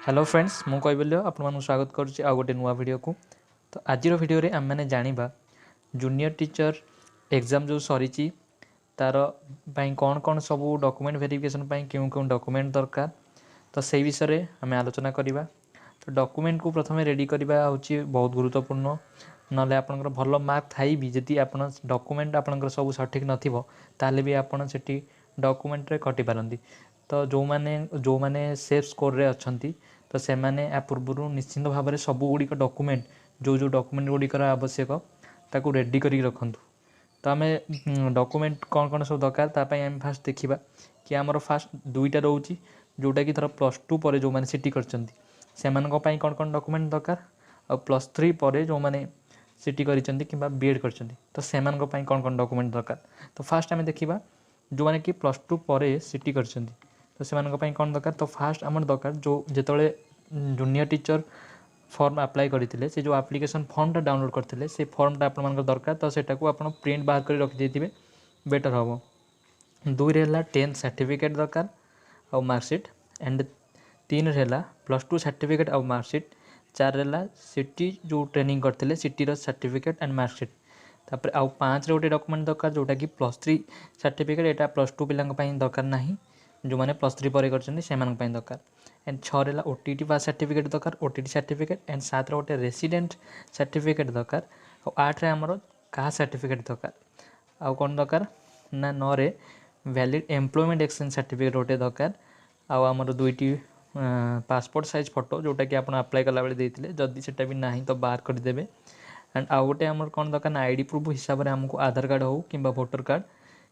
Hello friends मु कैबल्य आपन स्वागत करुच्ची आ गोटे नुआ वीडियो को। तो आज वीडियो रे आम मैंने जानिबा जूनियर टीचर एग्जाम जो सरी तार कौन कौन सब डॉक्यूमेंट वेरिफिकेशन क्यों क्यों डॉक्यूमेंट दरकार तो से विषय रे आम आलोचना करवा। तो डॉक्यूमेंट को प्रथम रेडी करवा हूँ बहुत गुरुत्वपूर्ण ना आपंकर भल मार्क थी भी जदि आप डॉक्यूमेंट आपंकर सब सठिक नाल भी आपड़ से डॉक्यूमेंट कटि पारती। तो जो मैंने सेफ स्कोर रे अच्छंती तो से मैंने या पूर्व निश्चिंत भाव में सबुगुड़िक डॉक्यूमेंट जो डॉक्यूमेंट गुड़िकर आवश्यक ताकू रेडी कर रखु। तो आम डॉक्यूमेंट कौन कौन सब दरकार तापाई फास्ट देखा कि आमर फास्ट दुईटा रोचे जोटा कि थर +2 पर जो मैंने सीटी कर कौन कौन डॉक्यूमेंट दरकार आ +3 पर जो मैंने सीटी कर बीएड कर तो से कौन कौन डॉक्यूमेंट दरकार। तो फास्ट आम देखा जो मैंने कि +2 पर सीटी कर तो से कौन दरकार। तो फास्ट आम दरकार जो जिते जूनियर टीचर फॉर्म अप्लाई करते से जो एप्लिकेशन फॉर्मटा डाउनलोड करते से फॉर्मटा आप दरकार। तो सेटा को आप प्रिंट बाहर कर रखिदे बेटर हम। 2 10th सर्टिफिकेट दरकार आ मार्कसीट एंड 3 +2 सर्टिफिकेट आ मार्कसीट 4 सिटी जो ट्रेनिंग करते सिटी सर्टिफिकेट एंड मार्कसीट तापर आउ 5 गोटे डॉक्यूमेंट दरकार जोटा कि +3 सर्टिफिकेट एटा +2 पिला दरकार ना जो मैंने +3 पर कर दरकार एंड 6 ओटीटी पास सर्टिफिकेट दरकार ओटीटी सर्टिफिकेट एंड 7 गोटे रेसिडेंट सर्टिफिकेट दरकार और 8 आमर कास्ट सर्टिफिकेट दरकार आउ कौन दरकार ना 9 वैलिड एम्प्लॉयमेंट एक्सचेंज सर्टिफिकेट गोटे दरकार आउ आमर 2टी पासपोर्ट साइज फोटो जोटा कि आप अप्लाई कला बेले देते जदि सेटा भी ना तो बाहर करदेवे एंड आउ गोटे आमर कौन दरकार ना आईडी प्रूफ हिसाब से आमको आधार कार्ड हो कि वोटर कार्ड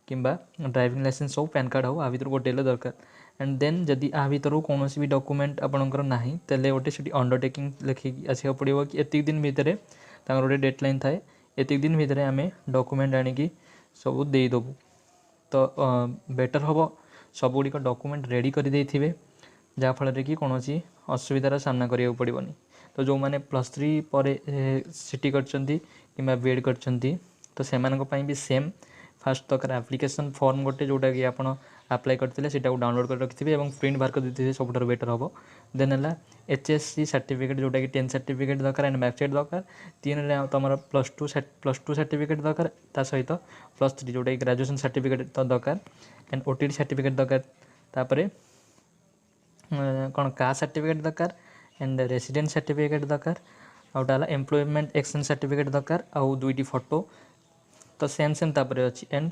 किंबा ड्राइविंग लाइसेंस हो पैन कार्ड हो आ भर गोटे दरकार एंड देन जदि आ भर कौन भी डॉक्यूमेंट आपंकर ना तेल गोटे से अंडरटेकिंग लिखिक आसक पड़ो कि एतिक दिन भितर गोटे डेडलाइन थाए एतिक दिन भितर आम डॉक्यूमेंट आनिकी सब देदेबू। तो बेटर हम सबुड़ डॉक्यूमेंट रेडी कर देथिबे जहाँफल कि कौन असुविधार सामना करा पड़ोनी। तो जो मैंने +3 पर सीटी कर बीएड कर तो से भी सेम फास्ट दरकार एप्लिकेशन फॉर्म गोटे जोटा कि आप अप्लाई करते डाउनलोड कर रखिथे और प्रिंट बाहर कर देते सब बेटर हम। देन है HSC सर्टिफिकेट जोटा कि 10th सर्टिफिकेट दरकार एंड मार्कशीट दरकार 3 तुम +2 सर्टिफिकेट दरकार ता सहित +3 जोटा कि ग्रेजुएशन सर्टिफिकेट तो दरकार एंड ओटीटी सर्टिफिकेट दरकार तापर कौन कास्ट सर्टिफिकेट दरकार एंड रेसिडेंट सर्टिफिकेट दरकार आउटा एम्प्लॉयमेंट एक्सचेंज सर्टिफिकेट दरकार आउ 2टी फोटो तो सेम तापर अच्छी एंड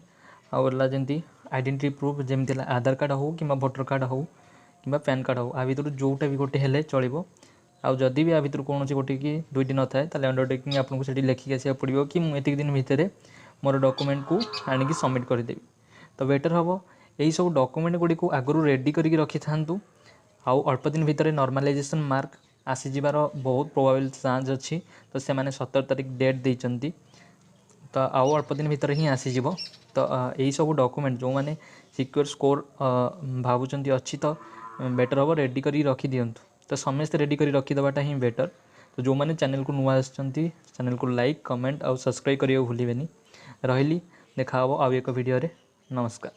आउला जमी आइडेंटिटी प्रूफ जमी आधार कार्ड हो कि वोटर कार्ड हो कि पैन कार्ड हो आ भर जोटा भी गोटे हेले चलो आउ जदि भी आ भर कौन गोटे कि 2टी न थाए अंडरटेकिंग आपको से लिखिक आसा पड़ो कि मुझे दिन भितर मोर डॉक्यूमेंट को आणिक सबमिट करदेवी। तो बेटर हम यही सब डॉक्यूमेंट गुड़ी को आगु रेडी करके रखि था आउ अल्प दिन भितर नॉर्मलाइजेशन मार्क आसीजार बहुत प्रोबेबल चांस अच्छी। तो से 17 तारीख डेट देती तो आउ अल्प दिन भितर ही आसीज। तो यही सब डॉक्यूमेंट जो मैंने सिक्योर स्कोर भावुं अच्छी तो बेटर हम रेडी कर रखी दिंतु। तो समस्त रेडी कर रखीदेटा ही बेटर। तो जो मैंने चैनल को नुआ चैनल को लाइक कमेंट और सब्सक्राइब करने को भूलें। रही देखा आउ एक वीडियो रे नमस्कार।